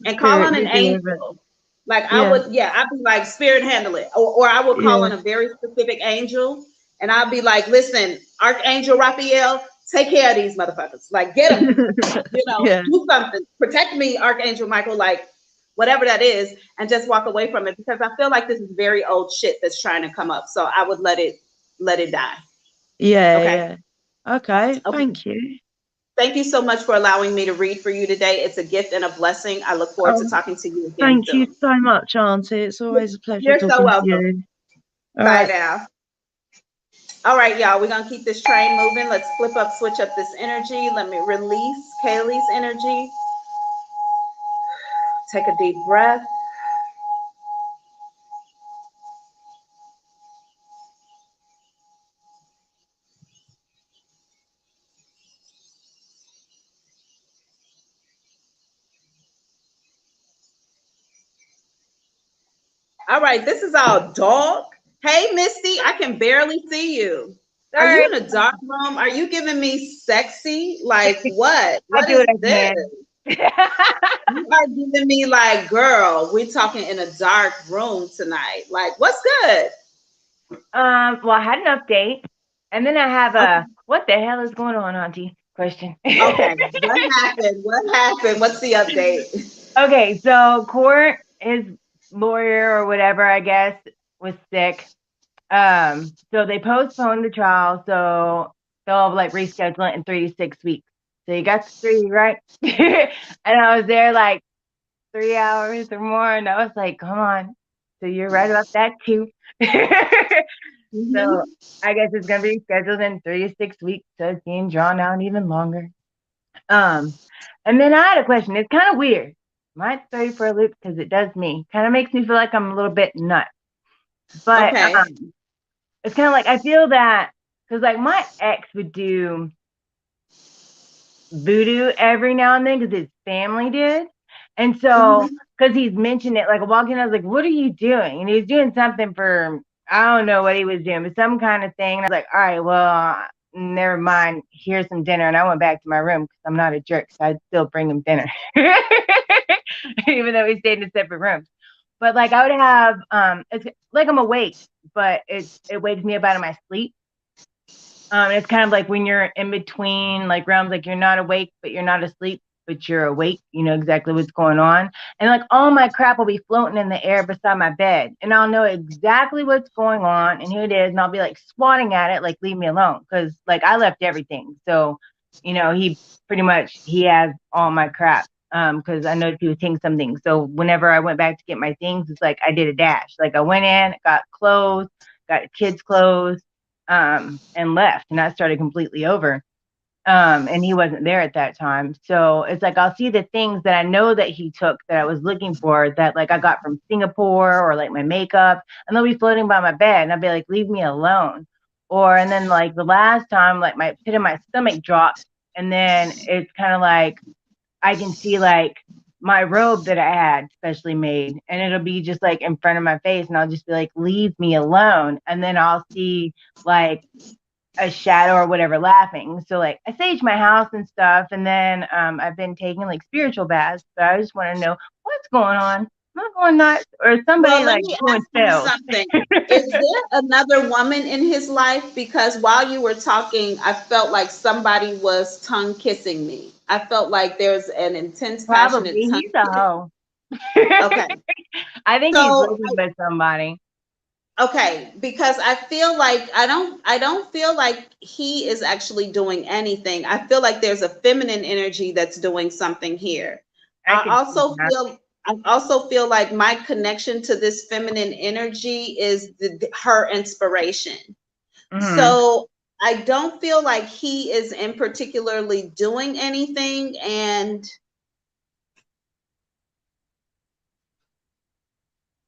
And call on an angel. Like I would, I'd be like, Spirit, handle it. Or I would call on a very specific angel, and I'd be like, listen, Archangel Raphael, take care of these motherfuckers. Like, get them. Do something. Protect me, Archangel Michael. Like, whatever that is, and just walk away from it, because I feel like this is very old shit that's trying to come up. So I would let it die. Okay. Thank you. Thank you so much for allowing me to read for you today. It's a gift and a blessing. I look forward to talking to you again. Thank you so much, Auntie. It's always a pleasure. You're talking so welcome. to you. Bye now. All right, y'all, we're going to keep this train moving. Let's switch up this energy. Let me release Kayleigh's energy. Take a deep breath. All right, this is our dog. Hey, Misti, I can barely see you. Are you in a dark room? Are you giving me sexy? Like what? I What do is what I this? can. You are giving me like, girl, we talking in a dark room tonight. Like, what's good? Well, I had an update, and then I have Okay. a what the hell is going on, Auntie? Question. Okay. What happened? What happened? What's the update? Okay, so court, his lawyer or whatever, I guess, was sick. So they postponed the trial, so they'll like reschedule it in 3 to 6 weeks. So you got the 3, right? And I was there like 3 hours or more, and I was like, come on. So you're right about that too. So I guess it's gonna be scheduled in 3 to 6 weeks, so it's being drawn out even longer. And then I had a question. It's kind of weird. Might throw you for a loop because it does me. Kind of makes me feel like I'm a little bit nuts. But Okay. it's kind of like I feel that because like my ex would do voodoo every now and then because his family did. And so because he's mentioned it, like I walked in, I was like, what are you doing? And he was doing something for, I don't know what he was doing, but some kind of thing. And I was like, all right, well, never mind. Here's some dinner. And I went back to my room because I'm not a jerk. So I'd still bring him dinner, even though we stayed in separate rooms. But like I would have, it's like I'm awake, but it wakes me up out of my sleep. It's kind of like when you're in between like realms, like you're not awake, but you're not asleep, but you're awake. You know exactly what's going on. And like all my crap will be floating in the air beside my bed. And I'll know exactly what's going on and who it is. And I'll be like swatting at it, like, leave me alone. Cause like I left everything. So, you know, he has all my crap. Cause I know he was taking something. So whenever I went back to get my things, it's like I did a dash. Like I went in, got clothes, got kids' clothes, and left, and I started completely over. And he wasn't there at that time. So it's like I'll see the things that I know that he took that I was looking for that like I got from Singapore or like my makeup, and they'll be floating by my bed and I'll be like, leave me alone. And then like the last time, like my pit in my stomach dropped, and then it's kind of like I can see like my robe that I had specially made, and it'll be just like in front of my face, and I'll just be like, leave me alone. And then I'll see like a shadow or whatever laughing. So like I sage my house and stuff, and then I've been taking like spiritual baths, but I just want to know what's going on. Am I going nuts, or is somebody Well, let like me doing ask you spells? something. Is there another woman in his life? Because while you were talking, I felt like somebody was tongue kissing me. I felt like there's an intense, passionate Probably tongue he's a kiss. hoe. Okay. I think he's So living with somebody. okay, because I feel like I don't feel like he is actually doing anything. I feel like there's a feminine energy that's doing something here. I I could see also that. feel I also feel like my connection to this feminine energy is her inspiration. Mm-hmm. So I don't feel like he is in particularly doing anything, and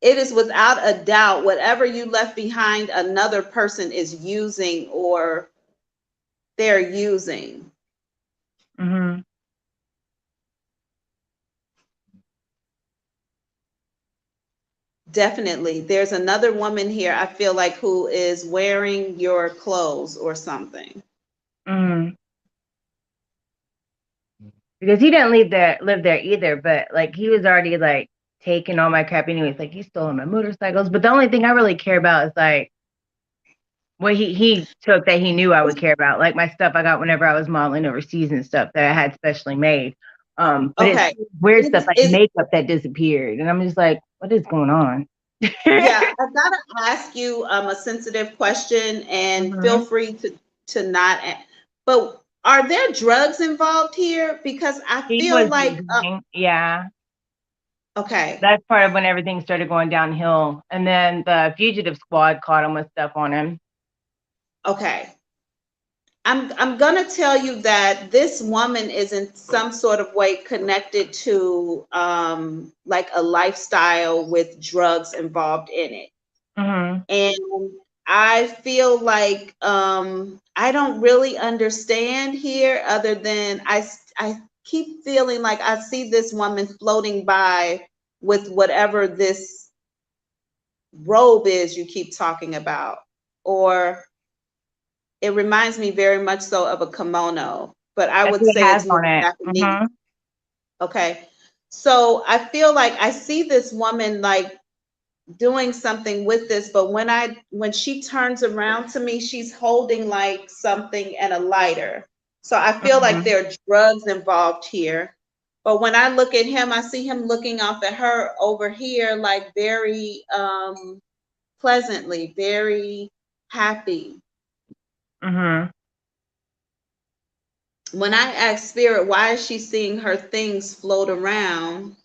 it is without a doubt whatever you left behind another person is using or they're using. Mm-hmm. Definitely. There's another woman here, I feel like, who is wearing your clothes or something. Mm-hmm. Because he didn't live there either, but like he was already like taking all my crap anyways. Like he stole my motorcycles. But the only thing I really care about is like what he took that he knew I would care about. Like my stuff I got whenever I was modeling overseas and stuff that I had specially made. But it's Okay. weird stuff like It's makeup that disappeared. And I'm just like, what is going on? yeah, I've got to ask you a sensitive question, and feel Mhm. free to not. But are there drugs involved here? Because I He feel was like using, yeah. okay, That's part of when everything started going downhill. And then the fugitive squad caught him with stuff on him. okay. I'm gonna tell you that this woman is in some sort of way connected to like a lifestyle with drugs involved in it. Mm-hmm. And I feel like I don't really understand here, other than I keep feeling like I see this woman floating by with whatever this robe is you keep talking about, or it reminds me very much so of a kimono, but I That's would what it say has it's more on it. Japanese. Okay. So I feel like I see this woman like doing something with this, but when she turns around to me, she's holding like something and a lighter. So I feel like Mm-hmm. there are drugs involved here. But when I look at him, I see him looking off at her over here, like very pleasantly, very happy. Mm-hmm. When I ask Spirit, why is she seeing her things float around?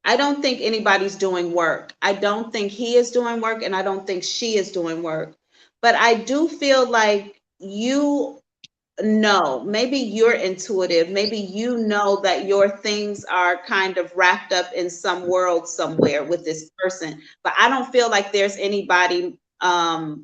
I don't think anybody's doing work. I don't think he is doing work, and I don't think she is doing work. But I do feel like you know, maybe you're intuitive. Maybe you know that your things are kind of wrapped up in some world somewhere with this person. But I don't feel like there's anybody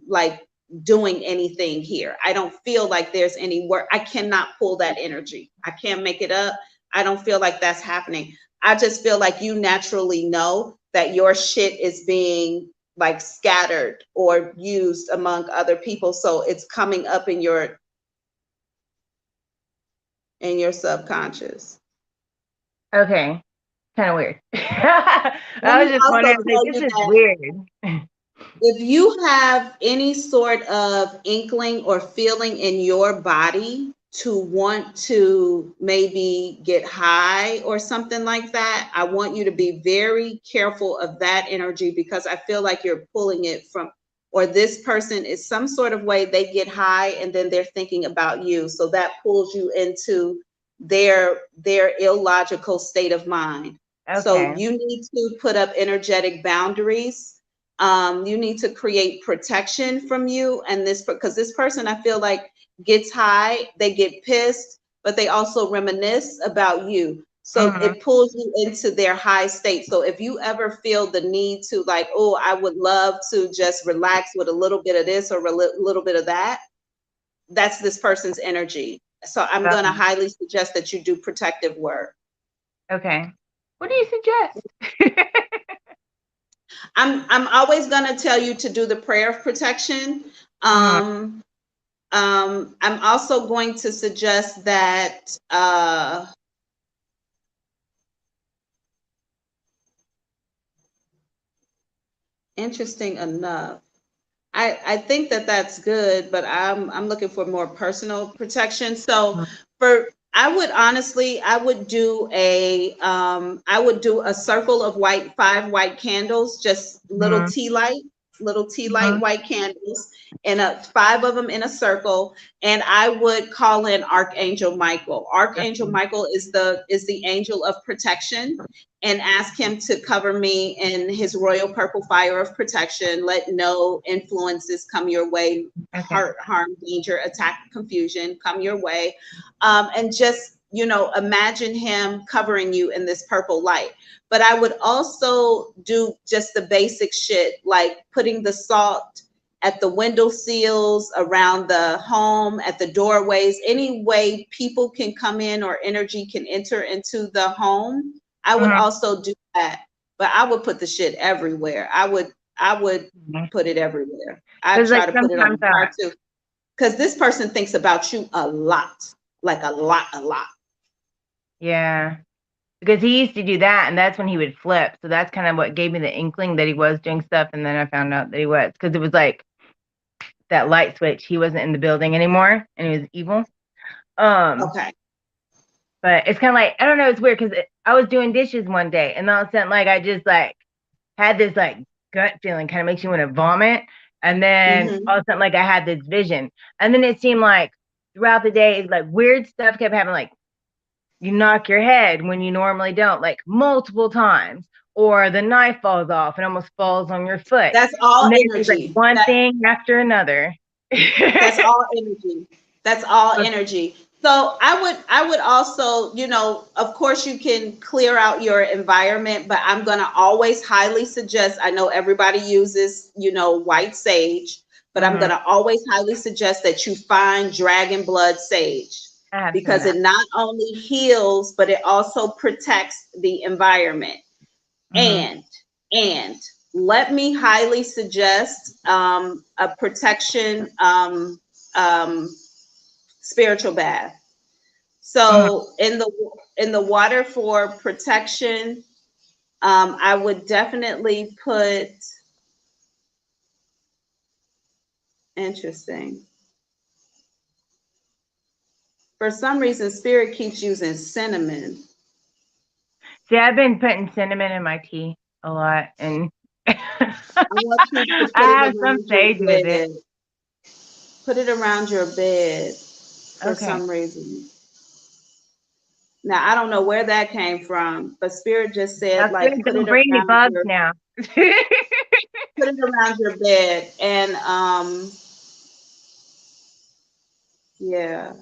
like doing anything here. I don't feel like there's any work. I cannot pull that energy. I can't make it up. I don't feel like that's happening. I just feel like you naturally know that your shit is being like scattered or used among other people. So it's coming up in your subconscious. Okay. Kind of weird. I Let was me just also wondering, like, tell this you is that weird. if you have any sort of inkling or feeling in your body to want to maybe get high or something like that, I want you to be very careful of that energy, because I feel like you're pulling it from, or this person is some sort of way they get high and then they're thinking about you. So that pulls you into their illogical state of mind. So Okay. you need to put up energetic boundaries. You need to create protection from you and this, because this person, I feel like, gets high, they get pissed, but they also reminisce about you. So Mm-hmm. it pulls you into their high state. So if you ever feel the need to like, oh, I would love to just relax with a little bit of this or a little bit of that, that's this person's energy. So I'm going to highly suggest that you do protective work. Okay. What do you suggest? I'm always going to tell you to do the prayer of protection. I'm also going to suggest that interesting enough, I think that that's good, but I'm looking for more personal protection. So for I would honestly, I would do a circle of five white candles, just little Mm-hmm. tea light, Mm-hmm. white candles, and five of them in a circle. And I would call in Archangel Michael. Archangel Michael is the angel of protection, and ask him to cover me in his royal purple fire of protection. Let no influences come your way, Okay. harm, danger, attack, confusion come your way. And just, imagine him covering you in this purple light. But I would also do just the basic shit, like putting the salt at the window sills, around the home, at the doorways, any way people can come in or energy can enter into the home. I would also do that, but I would put the shit everywhere. I would put it everywhere. I Because, try like, to put it on sometimes the car too, because this person thinks about you a lot, like a lot, a lot. yeah. Because he used to do that, and that's when he would flip. So that's kind of what gave me the inkling that he was doing stuff, and then I found out that he was. Because it was like that light switch. He wasn't in the building anymore, and he was evil. Okay. But it's kind of like, I don't know, it's weird, because I was doing dishes one day, and all of a sudden, like, I just, like, had this, like, gut feeling, kind of makes you want to vomit. And then all of a sudden, like, I had this vision. And then it seemed like throughout the day, like, weird stuff kept happening, like, you knock your head when you normally don't, like, multiple times, or the knife falls off and almost falls on your foot. That's all and then energy. It's like one thing after another. That's all energy. That's all energy. So I would also, of course you can clear out your environment, but I'm going to always highly suggest, I know everybody uses, white sage, but I'm going to always highly suggest that you find dragon blood sage, because it not only heals, but it also protects the environment. And let me highly suggest a protection spiritual bath. So in the water for protection, I would definitely put, interesting. For some reason, Spirit keeps using cinnamon. See, I've been putting cinnamon in my tea a lot, and I want you to put I it have some around your sage with it. bed. Put it around your bed for Okay. some reason. Now, I don't know where that came from, but Spirit just said, That's like, good. put it Don't bring me around bugs your now. put it around your bed. And yeah.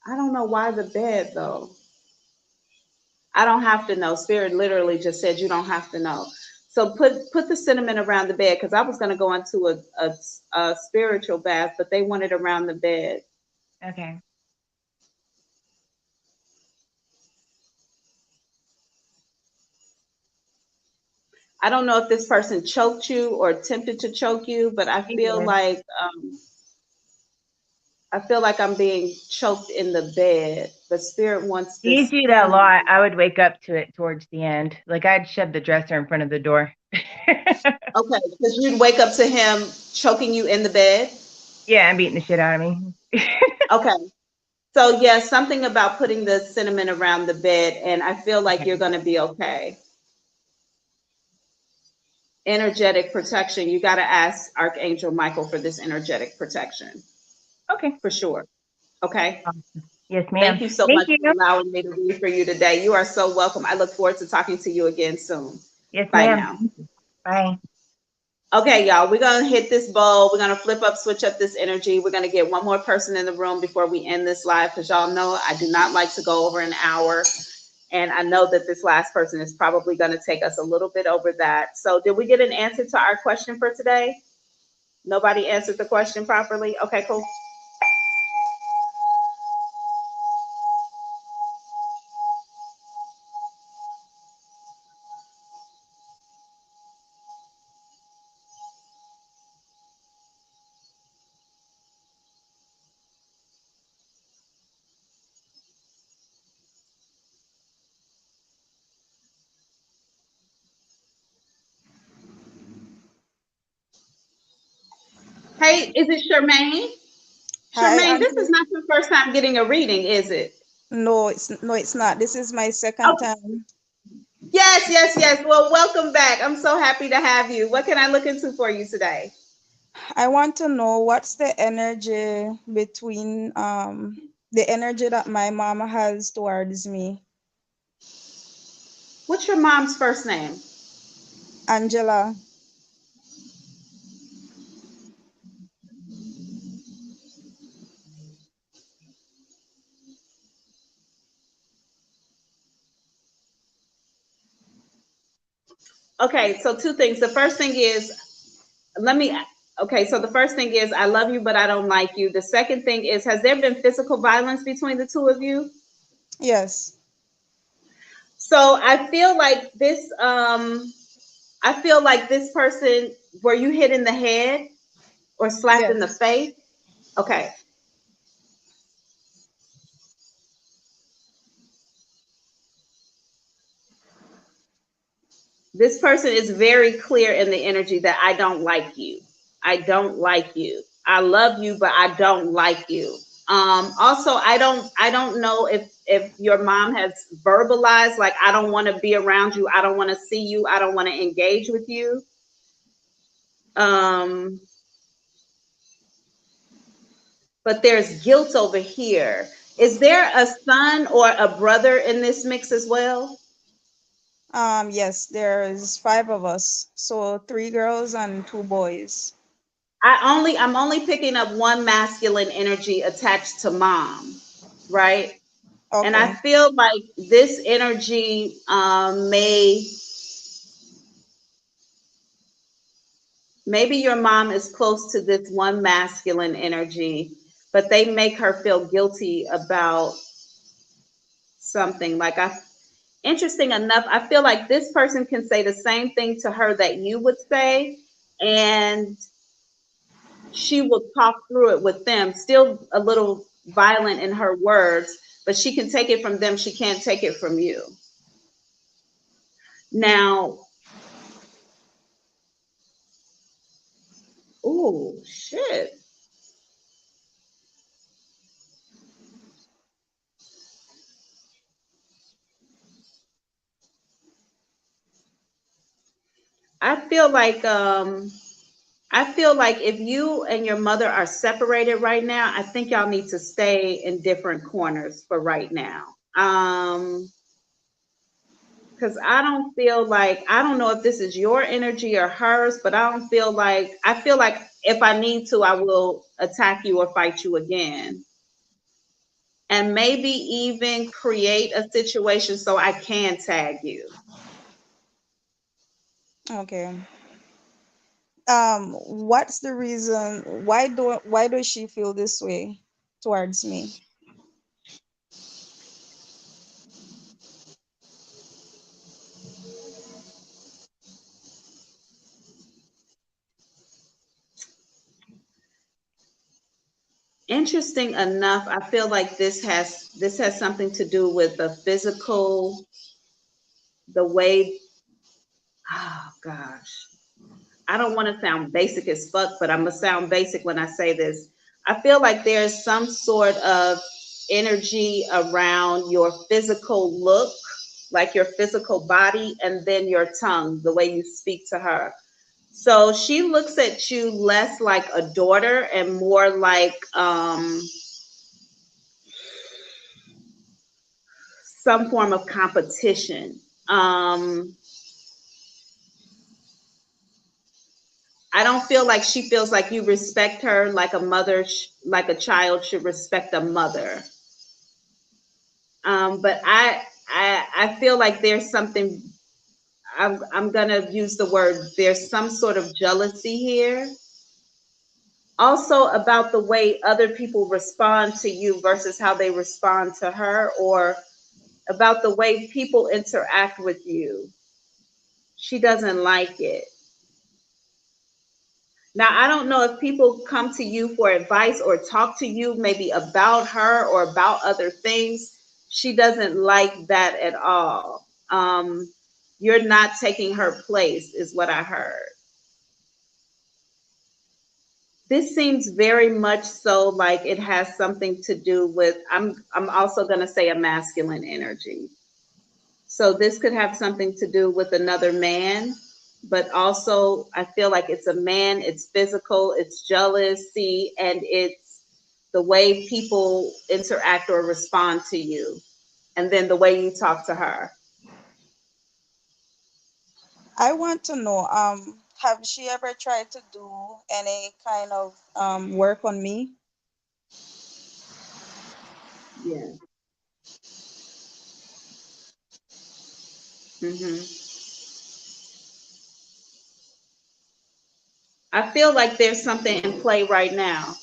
I don't know why the bed though. I don't have to know. Spirit literally just said you don't have to know. So put the cinnamon around the bed, because I was going to go into a spiritual bath, but they want it around the bed. Okay. I don't know if this person choked you or attempted to choke you, but I feel like I'm being choked in the bed. But Spirit wants You this. do that a lot. I would wake up to it towards the end. Like I'd shove the dresser in front of the door. Okay, because you'd wake up to him choking you in the bed. Yeah, and beating the shit out of me. Okay. So yeah, something about putting the cinnamon around the bed, and I feel like you're going to be okay. Energetic protection. You got to ask Archangel Michael for this energetic protection. Okay. For sure. Okay. Yes, ma'am. Thank you so Thank much you. for allowing me to read for you today. You are so welcome. I look forward to talking to you again soon. Yes, Bye ma'am. now. Bye. Okay, y'all, we're going to hit this bowl. We're going to flip up, switch up this energy. We're going to get one more person in the room before we end this live, because y'all know I do not like to go over an hour. And I know that this last person is probably going to take us a little bit over that. So did we get an answer to our question for today? Nobody answered the question properly? Okay, cool. Hey, is it Shermaine? Hi, Shermaine, this is Auntie. not your first time getting a reading, is it? No, it's not. This is my second Okay. time. Yes, yes, yes. Well, welcome back. I'm so happy to have you. What can I look into for you today? I want to know what's the energy between the energy that my mom has towards me. What's your mom's first name? Angela. Okay, so two things. The first thing is, so the first thing is, I love you, but I don't like you. The second thing is, has there been physical violence between the two of you? Yes. So I feel like this person, were you hit in the head or slapped in the Yes. face? Okay. This person is very clear in the energy that I don't like you. I don't like you. I love you, but I don't like you. Also, I don't know if your mom has verbalized, like, I don't want to be around you. I don't want to see you. I don't want to engage with you. But there's guilt over here. Is there a son or a brother in this mix as well? Yes, there's 5 of us. So 3 girls and 2 boys. I'm only picking up one masculine energy attached to mom, right? Okay. And I feel like this energy maybe your mom is close to this one masculine energy, but they make her feel guilty about something. Like interesting enough, I feel like this person can say the same thing to her that you would say, and she will talk through it with them, still a little violent in her words, but she can take it from them. She can't take it from you. Now, oh, shit. I feel like if you and your mother are separated right now, I think y'all need to stay in different corners for right now. Because I don't feel like, I don't know if this is your energy or hers, but I feel like if I need to, I will attack you or fight you again. And maybe even create a situation so I can tag you. Okay. What's the reason why does she feel this way towards me? Interesting enough, I feel like this has something to do with the physical, the way, oh gosh. I don't want to sound basic as fuck, but I'm gonna sound basic when I say this. I feel like there's some sort of energy around your physical look, like your physical body, and then your tongue, the way you speak to her. So she looks at you less like a daughter and more like some form of competition. I don't feel like she feels like you respect her like a mother, like a child should respect a mother. But I feel like there's something. I'm gonna use the word. There's some sort of jealousy here. Also about the way other people respond to you versus how they respond to her, or about the way people interact with you. She doesn't like it. Now, I don't know if people come to you for advice or talk to you maybe about her or about other things. She doesn't like that at all. You're not taking her place, is what I heard. This seems very much so like it has something to do with, I'm also going to say a masculine energy. So this could have something to do with another man, but also I feel like it's a man, it's physical, it's jealousy, and it's the way people interact or respond to you, and then the way you talk to her. I want to know, have she ever tried to do any kind of work on me? Yeah. hmm I feel like there's something in play right now.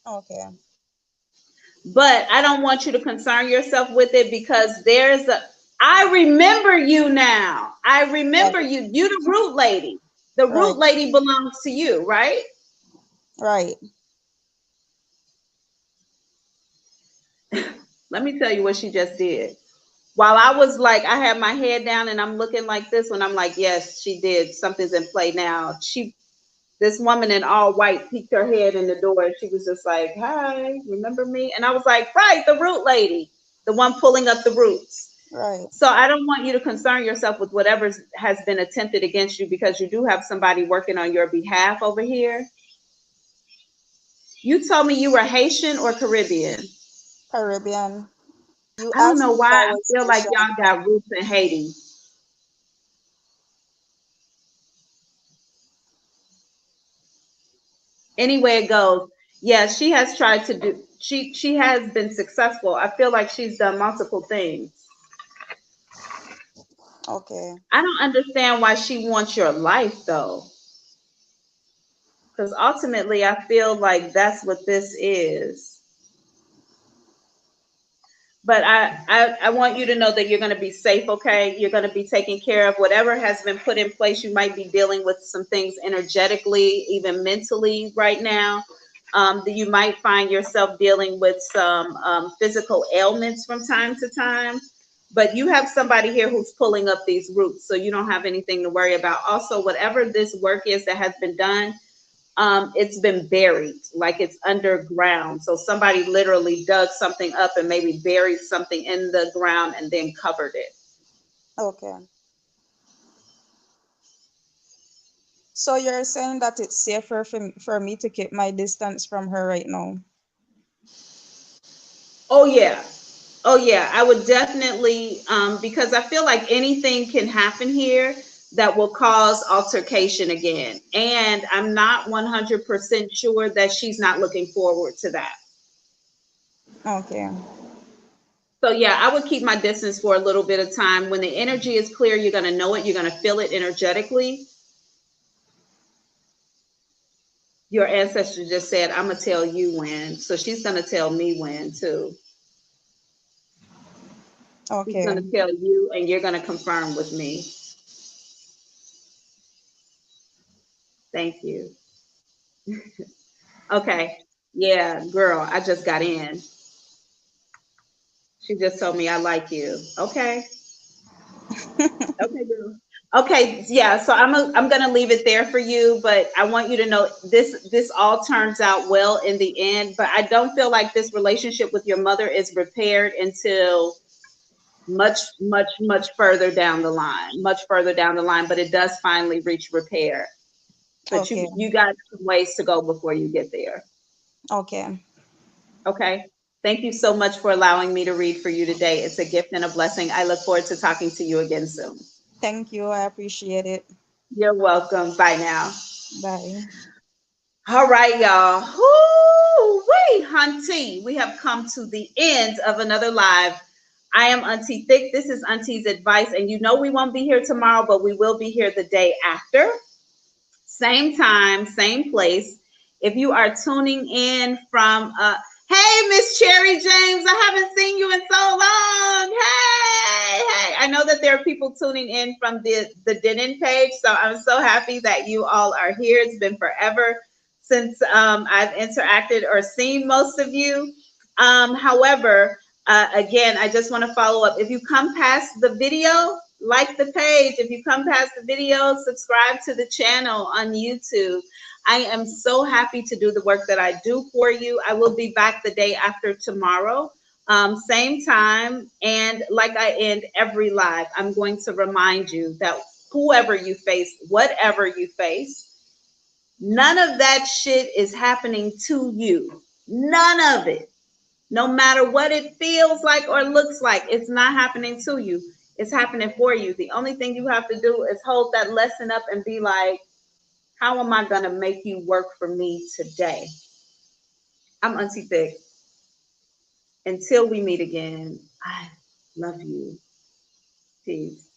Okay. But I don't want you to concern yourself with it because I remember you now. I remember Right. you. You the root lady. The Right. root lady belongs to you, right? Right. Let me tell you what she just did. While I was like, I had my head down and I'm looking like this when I'm like, yes, she did. Something's in play now. This woman in all white peeked her head in the door and she was just like, hi, remember me? And I was like, right, the root lady, the one pulling up the roots. Right. So I don't want you to concern yourself with whatever has been attempted against you because you do have somebody working on your behalf over here. You told me you were Haitian or Caribbean. Caribbean. You I don't asked know me if why I I was feel like Haitian. y'all got roots in Haiti. Anyway it goes, yeah, she has tried to do, she has been successful. I feel like she's done multiple things. Okay. I don't understand why she wants your life though, because ultimately I feel like that's what this is. But I want you to know that you're going to be safe, okay? You're going to be taken care of. Whatever has been put in place, you might be dealing with some things energetically, even mentally right now. That you might find yourself dealing with some physical ailments from time to time. But you have somebody here who's pulling up these roots, so you don't have anything to worry about. Also, whatever this work is that has been done, it's been buried, like it's underground. So somebody literally dug something up and maybe buried something in the ground and then covered it. Okay. So you're saying that it's safer for me to keep my distance from her right now? Oh yeah. Oh yeah, I would definitely, because I feel like anything can happen here that will cause altercation again. And I'm not 100% sure that she's not looking forward to that. Okay. So yeah, I would keep my distance for a little bit of time. When the energy is clear, you're going to know it. You're going to feel it energetically. Your ancestor just said, I'm going to tell you when. So she's going to tell me when too. She's Okay. going to tell you and you're going to confirm with me. Thank you. Okay. Yeah, girl, I just got in. She just told me I like you. Okay. Okay, girl. Okay, yeah, so I'm gonna leave it there for you, but I want you to know this all turns out well in the end, but I don't feel like this relationship with your mother is repaired until much further down the line, but it does finally reach repair. But Okay. you got some ways to go before you get there. Okay. Okay. Thank you so much for allowing me to read for you today. It's a gift and a blessing. I look forward to talking to you again soon. Thank you. I appreciate it. You're welcome. Bye now. Bye. All right, y'all. Woo-wee, hunty. We have come to the end of another live. I am Auntie Thick. This is Auntie's Advice. And you know we won't be here tomorrow, but we will be here the day after. Same time, same place. If you are tuning in from hey, Miss Cherry James, I haven't seen you in so long. Hey. I know that there are people tuning in from the Denon page, so I'm so happy that you all are here. It's been forever since I've interacted or seen most of you. However, again, I just want to follow up. If you come past the video, like the page. If you come past the video, subscribe to the channel on YouTube. I am so happy to do the work that I do for you. I will be back the day after tomorrow, same time. And like I end every live, I'm going to remind you that whoever you face, whatever you face, none of that shit is happening to you. None of it. No matter what it feels like or looks like, it's not happening to you. It's happening for you. The only thing you have to do is hold that lesson up and be like, how am I going to make you work for me today? I'm Auntie Thick. Until we meet again, I love you. Peace.